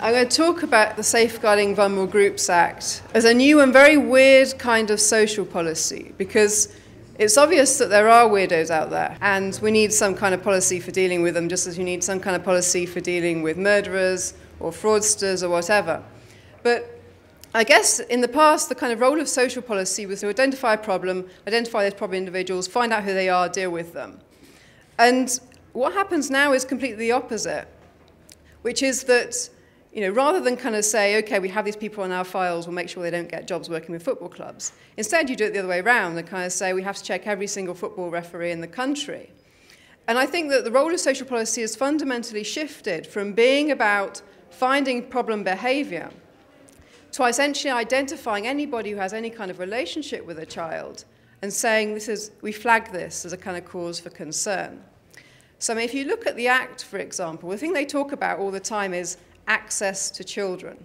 I'm going to talk about the Safeguarding Vulnerable Groups Act as a new and very weird kind of social policy, because it's obvious that there are weirdos out there, and we need some kind of policy for dealing with them, just as you need some kind of policy for dealing with murderers or fraudsters or whatever. But I guess in the past, the kind of role of social policy was to identify a problem, identify those problem individuals, find out who they are, deal with them. And what happens now is completely the opposite, which is that, rather than kind of say, okay, we have these people on our files, we'll make sure they don't get jobs working with football clubs. Instead, you do it the other way around and kind of say, we have to check every single football referee in the country. And I think that the role of social policy has fundamentally shifted from being about finding problem behavior to essentially identifying anybody who has any kind of relationship with a child and saying, we flag this as a kind of cause for concern. So if you look at the Act, for example, the thing they talk about all the time is access to children.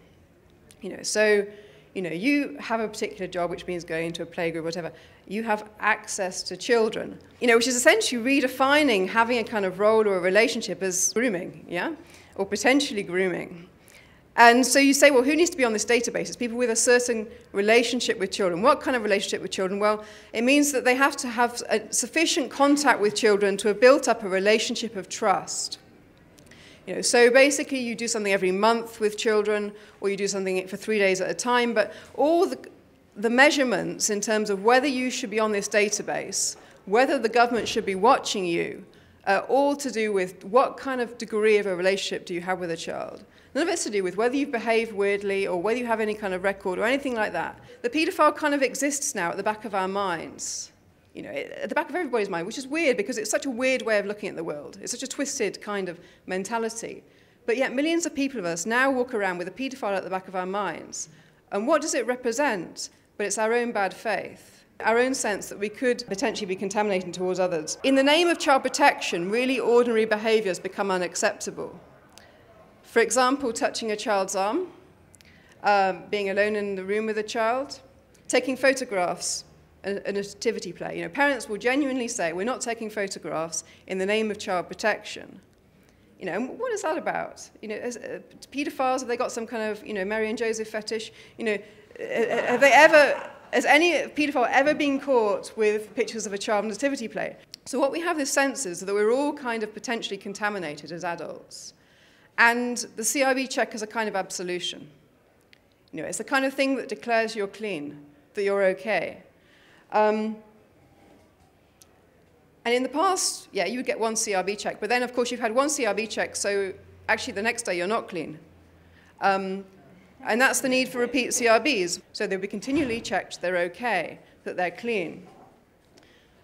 You have a particular job, which means going into a playgroup, whatever. You have access to children, which is essentially redefining having a kind of role or a relationship as grooming, yeah, or potentially grooming. And so you say, well, who needs to be on this database? It's people with a certain relationship with children. What kind of relationship with children? Well, it means that they have to have sufficient contact with children to have built up a relationship of trust. So basically you do something every month with children, or you do something for 3 days at a time, but all the measurements in terms of whether you should be on this database, whether the government should be watching you, all to do with what kind of degree of a relationship do you have with a child. None of it's to do with whether you've behaved weirdly or whether you have any kind of record or anything like that. The paedophile kind of exists now at the back of our minds, at the back of everybody's mind, which is weird because it's such a weird way of looking at the world. It's such a twisted kind of mentality. But yet millions of people of us now walk around with a paedophile at the back of our minds. And what does it represent? But it's our own bad faith, our own sense that we could potentially be contaminating towards others. In the name of child protection, really ordinary behaviours become unacceptable. For example, touching a child's arm, being alone in the room with a child, taking photographs, a nativity play. Parents will genuinely say, we're not taking photographs in the name of child protection. And what is that about? Paedophiles, have they got some kind of, Mary and Joseph fetish? Has any paedophile ever been caught with pictures of a child nativity play? So what we have this sense is that we're all kind of potentially contaminated as adults. And the CRB check is a kind of absolution. It's the kind of thing that declares you're clean, that you're okay. And in the past, yeah, you would get one CRB check, but then, of course, you've had one CRB check, so actually the next day you're not clean. And that's the need for repeat CRBs. So they'll be continually checked, they're okay, that they're clean.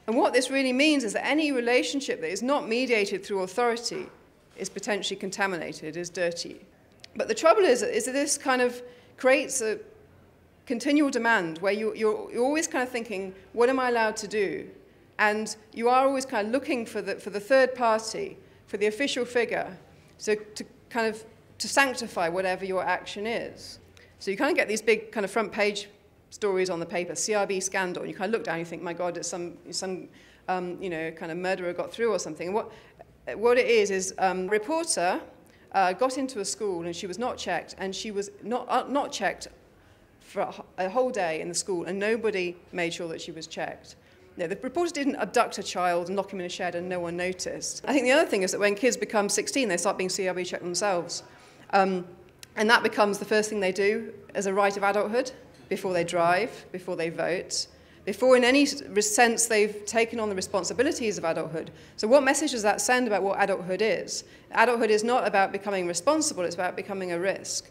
And what this really means is that any relationship that is not mediated through authority is potentially contaminated, is dirty. But the trouble is that this kind of creates a continual demand where you're always kind of thinking, what am I allowed to do? And you are always kind of looking for the third party, for the official figure, to sanctify whatever your action is. So you kind of get these big kind of front page stories on the paper, CRB scandal, and you kind of look down and you think, my God, it's some kind of murderer got through or something. And what it is a reporter got into a school and she was not checked, and she was not checked for a whole day in the school, and nobody made sure that she was checked. No, the reporter didn't abduct a child and lock him in a shed and no one noticed. I think the other thing is that when kids become 16, they start being CRB checked themselves. And that becomes the first thing they do as a right of adulthood, before they drive, before they vote, before in any sense they've taken on the responsibilities of adulthood. So what message does that send about what adulthood is? Adulthood is not about becoming responsible, it's about becoming a risk.